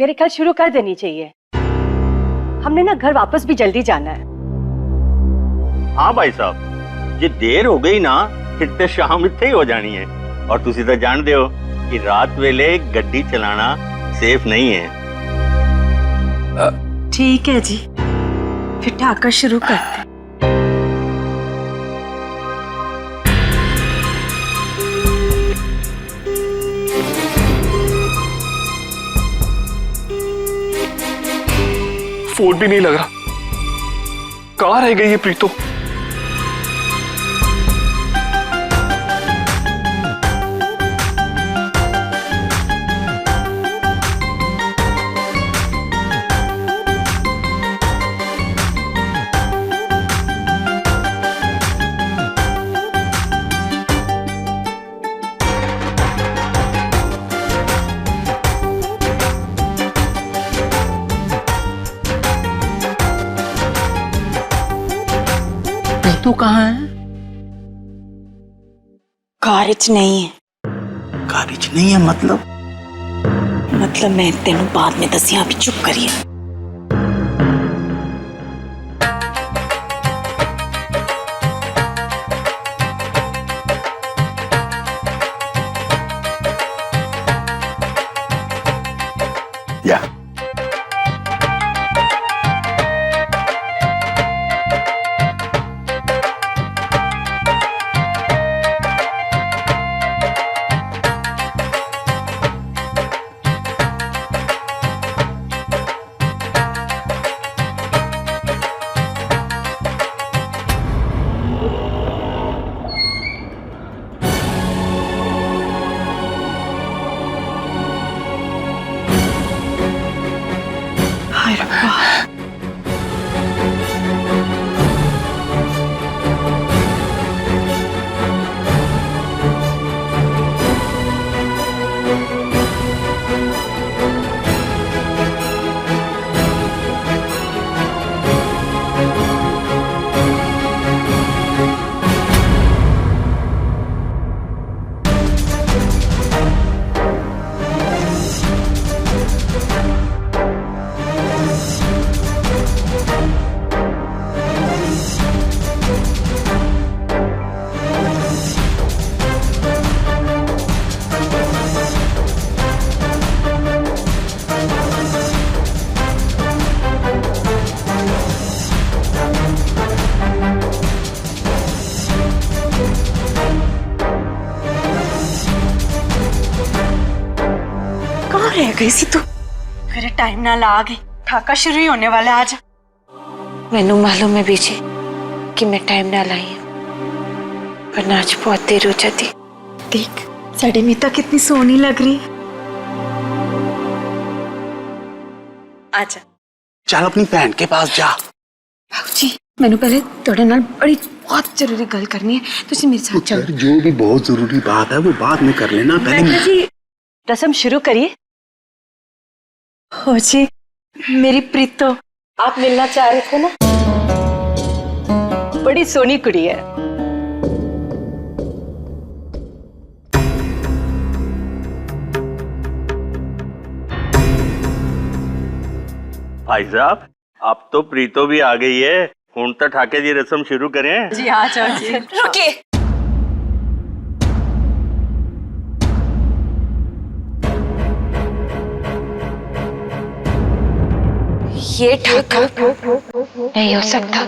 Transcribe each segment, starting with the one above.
मेरे ख्याल शुरू कर देनी चाहिए। हमने ना घर वापस भी जल्दी जाना है। हाँ भाई साहब, जे देर हो गई ना फिर तो शाम इत्थे ही हो जानी है। और तुसी तो जानते हो कि रात वेले गड्डी चलाना सेफ नहीं है। ठीक है जी, फिर ठाका शुरू करते हैं। फोन भी नहीं लग रहा, कहाँ रह गई ये प्रीतो? तू कहाँ है? कारज नहीं है। कारज नहीं है मतलब मैं तेनों बाद में दसिया, भी चुप करिए। या हाय रब्बा, रह गई सी तू? मेरे टाइम ना ला गई, ठाका शुरू ही होने वाला आज। मैनू मालूम है बीजी कि मैं टाइम ना लाई हूं, वरना आज बहुत देर हो जाती। देख साड़ी मीता कितनी सोहनी लग रही। आजा, चल अपनी बहन के पास जा। बाबूजी मैनू पहले थोड़े नाल बड़ी बहुत जरूरी गल करनी है, तुसी मेरे साथ चलो। जो भी बहुत जरूरी बात है वो बाद में कर लेना, पहले जी रस्म शुरू करिए। हो जी, मेरी प्रीतो, आप मिलना चाह रहे थे ना? बड़ी सोनी कुड़ी है। भाई साहब, अब तो प्रीतो भी आ गई है। हुण तो ठाके जी रस्म शुरू करें। जी हाँ जाओ जी। रुकिए। ये ठाका नहीं हो सकता।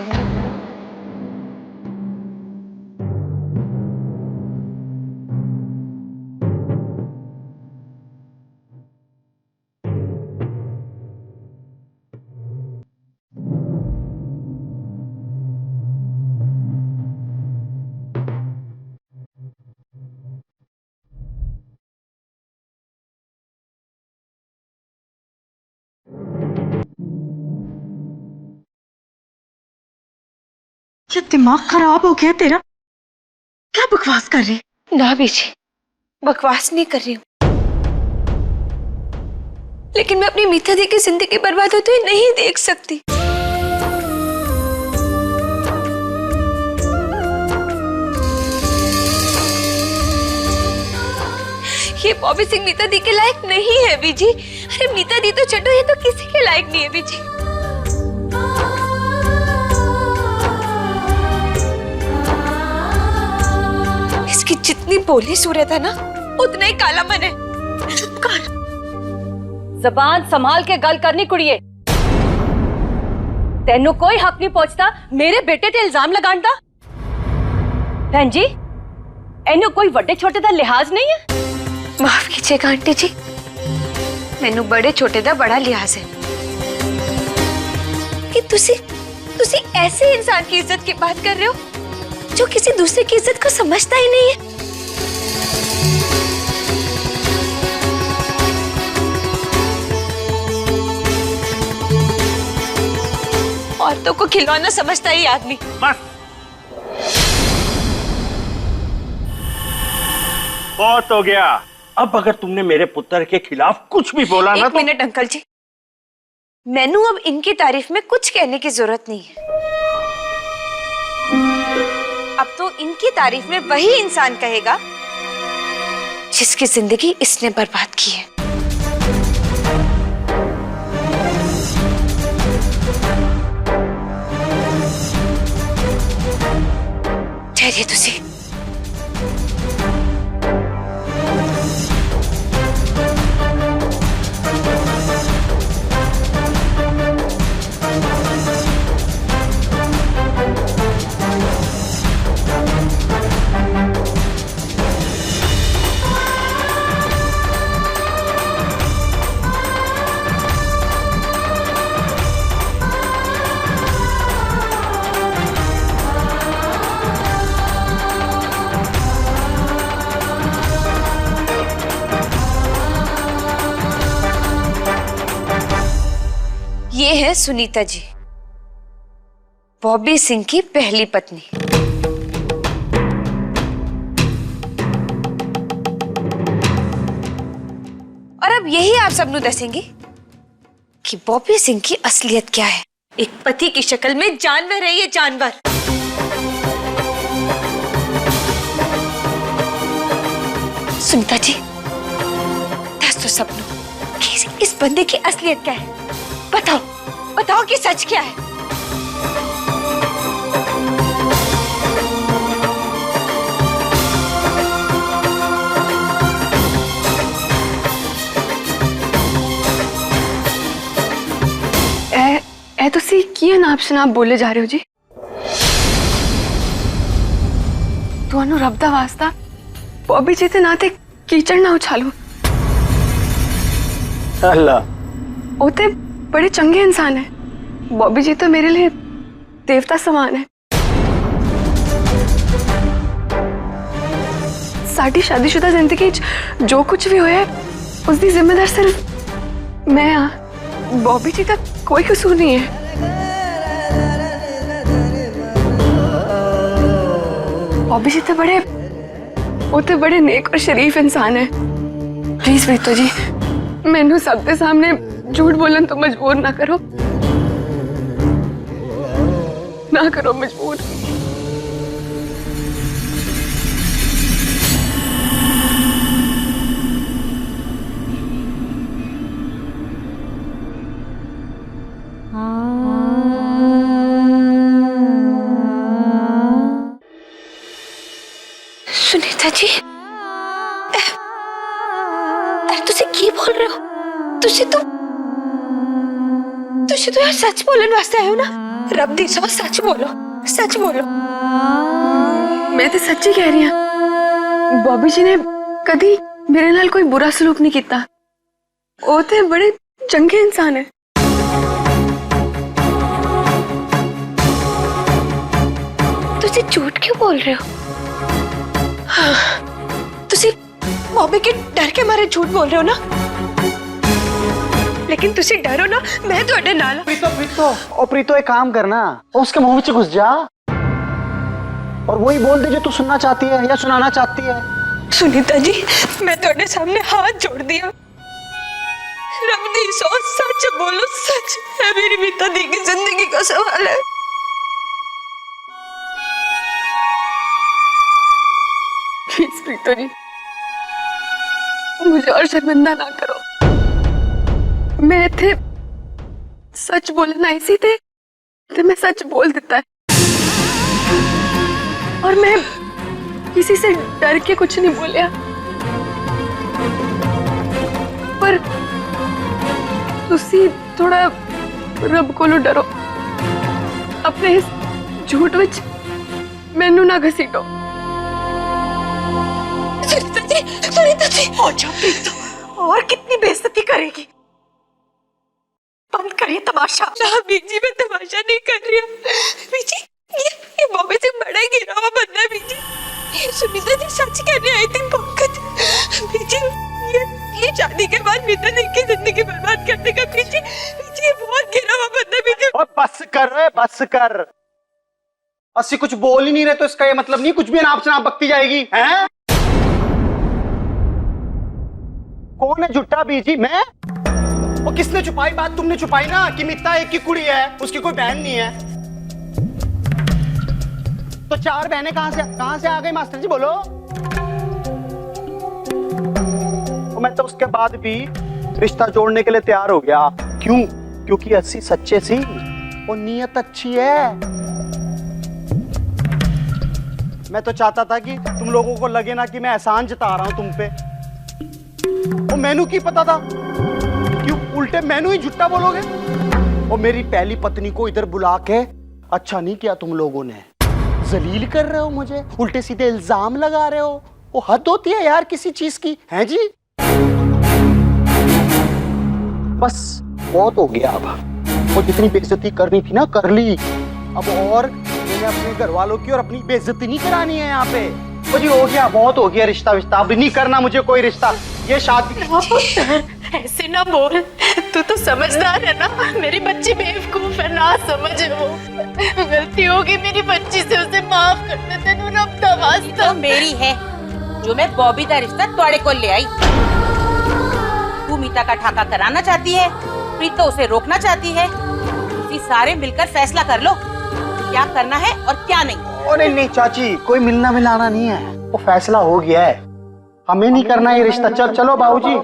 क्या दिमाग खराब हो गया तेरा? क्या बकवास कर रही? ना बीजी, बकवास नहीं कर रही हूं, लेकिन मैं अपनी मीता दी की जिंदगी बर्बाद होते हुए नहीं देख सकती। ये बॉबी सिंह मीता दी के लायक नहीं है बीजी। अरे मीता दी तो छोड़ो, ये तो किसी के लायक नहीं है बीजी। इसकी जितनी बोली सूरत है ना, उतना ही काला मन है। चुप कर। जबान संभाल के गल करनी कुड़िए। तेनू कोई हक नहीं पहुंचता मेरे बेटे ते इल्जाम लगान दा। बहन जी, एनू कोई वड्डे छोटे दा लिहाज नहीं है? माफ कीजिएगा आंटी जी, मैनू बड़े छोटे दा बड़ा लिहाज है कि तुसी ऐसे इंसान की इज्जत की बात कर रहे हो जो किसी दूसरे की इज्जत को समझता ही नहीं है। औरतों को खिलौना समझता ही आदमी। बस बहुत हो गया। अब अगर तुमने मेरे पुत्र के खिलाफ कुछ भी बोला ना एक मिनट अंकल जी, मैनू अब इनकी तारीफ में कुछ कहने की जरूरत नहीं है। अब तो इनकी तारीफ में वही इंसान कहेगा जिसकी जिंदगी इसने बर्बाद की है। ठहरिए तुसी। ये है सुनीता जी, बॉबी सिंह की पहली पत्नी। और अब यही आप सबनों दसेंगे कि बॉबी सिंह की असलियत क्या है। एक पति की शक्ल में जानवर है ये, जानवर। सुनीता जी, दस तो सबनों कि इस बंदे की असलियत क्या है। बताओ, बताओ कि सच क्या है। ए तुसी की नाप शनाप बोले जा रहे हो जी? ਤੁਹਾਨੂੰ ਰੱਬ ਦਾ ਵਾਸਤਾ बॉबी जी ते ना ते कीचड़ ना उछालो। अल्लाह वो ते बड़े चंगे इंसान है। बॉबी जी तो मेरे लिए देवता समान है। साडी शादीशुदा जिंदगी जो कुछ भी होया उसकी जिम्मेदार सिर्फ मैं हाँ। बॉबी जी का कोई कसूर नहीं है। बॉबी जी तो बड़े नेक और शरीफ इंसान है। प्लीज प्रीतो जी, मैनू सबके सामने झूठ बोलन तो मजबूर ना करो मजबूर। सुनीता जी, तुसी की बोल रहे हो? तुसी तो यार सच बोलने वास्ते आए हो ना। रब दी सो सच बोलो, सच बोलो। मैं तो सच्ची कह रही हूँ। बॉबी जी ने कभी मेरे नाल कोई बुरा सलूक नहीं किया। वो ते बड़े चंगे इंसान है। तुसी झूठ क्यों बोल रहे हो? हाँ, तुसी बॉबी के डर के मारे झूठ बोल रहे हो ना। लेकिन तुसी डरो ना, मैं तो अड्डे नाल। प्रीतो एक काम करना, उसके मुंह में घुस जा और वही बोल दे जो तू सुनना चाहती है या सुनाना चाहती है। सुनीता जी, मैं तो अड्डे सामने हाथ जोड़ दिया। रब दी सो सच बोलो, सच है। मेरी मीता दी की जिंदगी का सवाल है। प्लीज प्रीतो जी, मुझे और शर्मिंदा ना करो। मैं थे सच बोलना इसी थे तो मैं सच बोल देता है और मैं किसी से डर के कुछ नहीं बोलिया पर तुसी थोड़ा रब कोलों डरो अपने इस झूठ विच मैनू ना घसीटो। सुनीता जी हो जाओ प्रीतो, और कितनी बेइज्जती करेगी। बंद करिए तमाशा। ना बीजी, मैं तमाशा नहीं कर रही हूँ बीजी। ये बॉबी से बड़ा गिरा हुआ बंदा है बीजी। सुनीता जी सच कह रही आई थिंक पंकज बीजी, ये शादी के बाद मीता दी की जिंदगी बर्बाद करने का बीजी बीजी, ये बहुत गिरा हुआ बंदा बीजी। और बस कर, बस कर। अस्सी कुछ बोल ही नहीं रहे तो इसका ये मतलब नहीं कुछ भी नाप से नाप बकती जाएगी हैं? कौन है झुट्टा बीजी? मैं? वो किसने छुपाई बात? तुमने छुपाई ना कि मित्ता एक की कुड़ी है, उसकी कोई बहन नहीं है। तो चार बहनें कहां से आ गई मास्टर जी बोलो? तो मैं तो उसके बाद भी रिश्ता जोड़ने के लिए तैयार हो गया। क्यों? क्योंकि अस्सी सच्चे सी और नीयत अच्छी है। मैं तो चाहता था कि तुम लोगों को लगे ना कि मैं एहसान जता रहा हूं तुम पे। और मैनू की पता था क्यों उल्टे मैनू ही झूठा बोलोगे। और मेरी पहली पत्नी को इधर बुला के अच्छा नहीं किया तुम लोगों ने। जलील कर रहे हो मुझे, उल्टे सीधे इल्जाम लगा रहे हो। वो हद होती है यार किसी चीज की, हैं जी? बस बहुत हो गया अब। वो जितनी बेइज्जती करनी थी ना कर ली। अब और मैंने अपने घर वालों की और अपनी बेइज्जती नहीं करानी है यहाँ पे। वो जी हो गया, बहुत हो गया रिश्ता विश्ता। अब नहीं करना मुझे कोई रिश्ता। ये शादी ऐसे ना बोल, तू तो समझदार है ना। मेरी बच्ची बेवकूफ है ना, समझ वो गलती होगी मेरी बच्ची से, उसे माफ कर दे। तेनू ना अपना वास्ता तो मेरी है जो मैं बॉबी का रिश्ता तोड़े को ले आई। तू मीता का ठाका कराना चाहती है, प्रीत तो उसे रोकना चाहती है। तुसी सारे मिलकर फैसला कर लो क्या करना है और क्या नहीं। अरे नहीं चाची, कोई मिलना मिलाना नहीं है, वो फैसला हो गया है। हमें नहीं करना ये रिश्ता। चलो बाबूजी।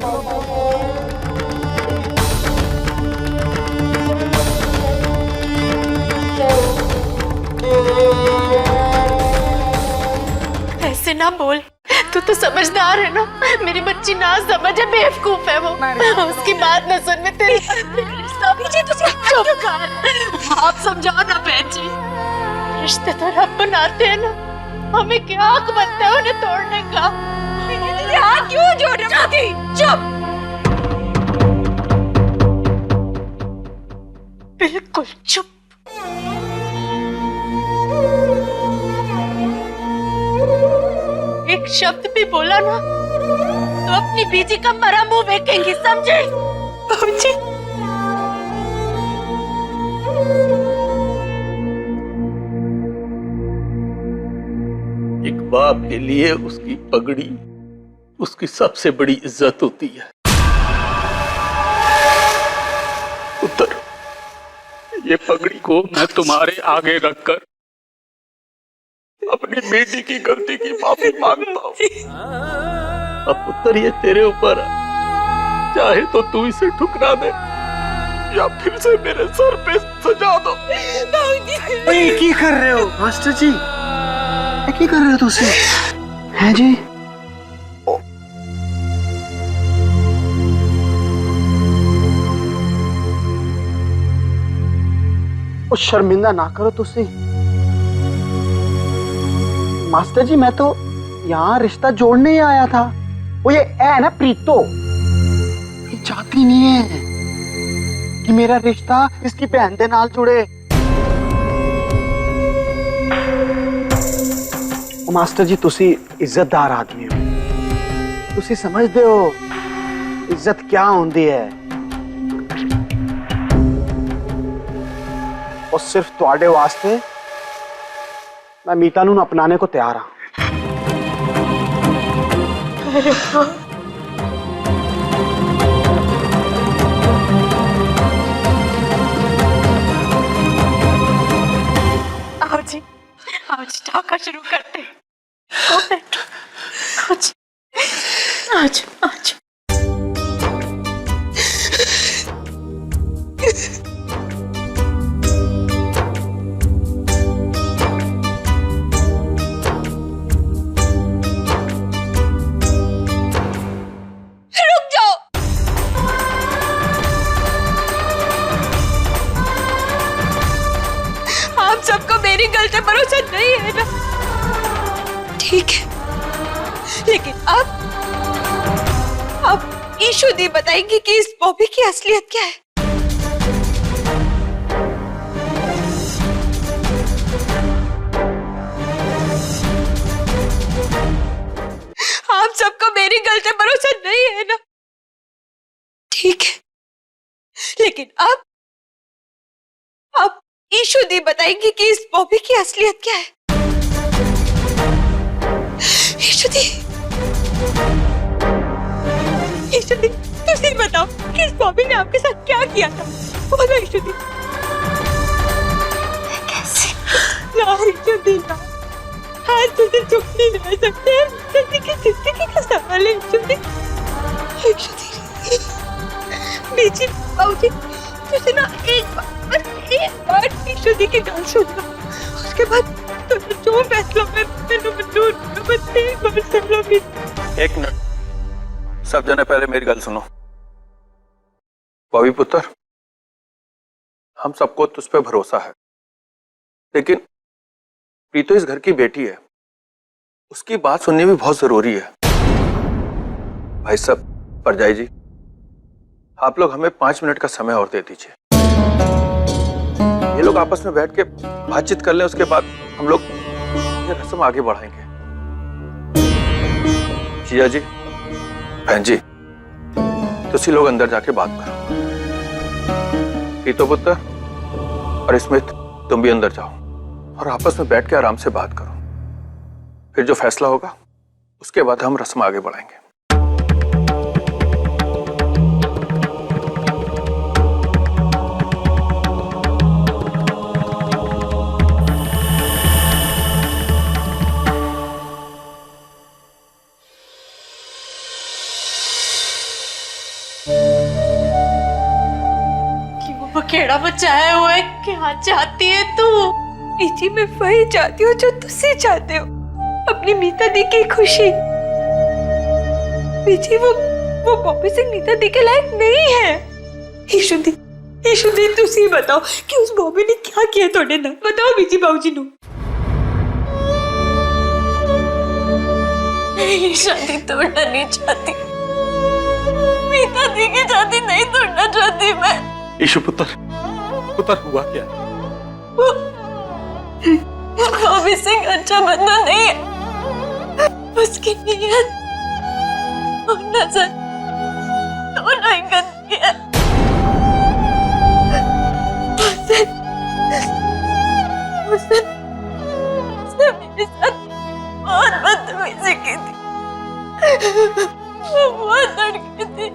ऐसे ना बोल, तू तो समझदार है ना। मेरी बच्ची ना समझ है, बेवकूफ है वो। उसकी बात न सुन। मैं तेरी आप समझाओ ना बहन जी। रिश्ते तो रब बनाते हैं ना, हमें क्या हक बनता है उन्हें तोड़ने का। हाथ क्यों जोड़ रही? चुप। बिल्कुल चुप। एक शब्द भी बोला ना तो अपनी बीजी का मरा मुंह देखेंगी, समझे? बाबूजी एक बाप के लिए उसकी पगड़ी उसकी सबसे बड़ी इज्जत होती है। पुत्र, ये पगड़ी को मैं तुम्हारे आगे रखकर अपनी बेटी की गलती की माफी मांगता हूँ। अब पुत्र ये तेरे ऊपर है, चाहे तो तू इसे ठुकरा दे या फिर से मेरे सर पे सजा दो। की कर रहे हो मास्टर जी? की कर रहे हो तुसी? हैं जी? ओ शर्मिंदा ना करो तुसी। मास्टर जी मैं तो यहाँ रिश्ता जोड़ने ही आया था। वो ये है ना प्रीतो, ये चाहती नहीं है कि मेरा रिश्ता इसकी बहन दे नाल जुड़े। मास्टर जी तुसी इज्जतदार आदमी हो, तुसी समझते हो इज्जत क्या होती है। और सिर्फ तुहाडे वास्ते मैं मीता नूं अपनाने को तैयार हाँ। आओ जी ठाका शुरू करते। आज ईशु दी बताएंगी कि इस बॉबी की असलियत क्या है। आप सबको मेरी गल से भरोसा नहीं है ना? ठीक है, लेकिन अब ईशु दी बताएंगी कि इस बॉबी की असलियत क्या है। ईशु दी तुम बताओ कि इस बॉबी ने आपके साथ क्या किया था? बोलो ईशु दी। कैसे? ना ईशु दी ना, आज तुझे चुप नहीं रह सकते। किसी की जिंदगी का सवाल है ईशु दी। ईशु दी, बीजी बाबूजी, तुझे ना एक बार ईशु दी की गल सुन लो, उसके बाद तुझे जो फैसला मैं मंजूर करूं, बस एक बार सुन लो बीजी। एक मिनट, सब जने पहले मेरी गल सुनो। बॉबी पुत्र, हम सबको तुझ पे भरोसा है, लेकिन प्रीतो इस घर की बेटी है, उसकी बात सुननी भी बहुत जरूरी है। भाई साहब, परजाई जी, आप लोग हमें 5 मिनट का समय और दे दीजिए। ये लोग आपस में बैठ के बातचीत कर लें, उसके बाद हम लोग ये रस्म आगे बढ़ाएंगे। जिया जी, बहन जी, तुसी लोग अंदर जाके बात करो। प्रीतो पुत्र और स्मिथ, तुम भी अंदर जाओ और आपस में बैठ के आराम से बात करो। फिर जो फैसला होगा उसके बाद हम रस्म आगे बढ़ाएंगे। केड़ा बच्चा है वो है, क्या चाहती है तू? बीजी, मैं वही चाहती हूँ जो तुझसे चाहते हो, अपनी मीता दी की खुशी। बीजी, वो बॉबी सिंह मीता दी के लायक नहीं है। ईशु दी तुसी बताओ कि उस बॉबी ने क्या किया थोड़े ना, बताओ बीजी बाबूजी नु। ये शादी तोड़ना नहीं चाहती, मीता दी की शादी नहीं तोड़ना चाहती मैं। ईशु पुत्र हुआ क्या? बॉबी सिंह अच्छा बंदा नहीं है, उसकी नीयत और नजर दोनों ही गंदी है। उसने मेरे साथ बहुत बदतमीजी की थी, वो बहुत लड़की थी।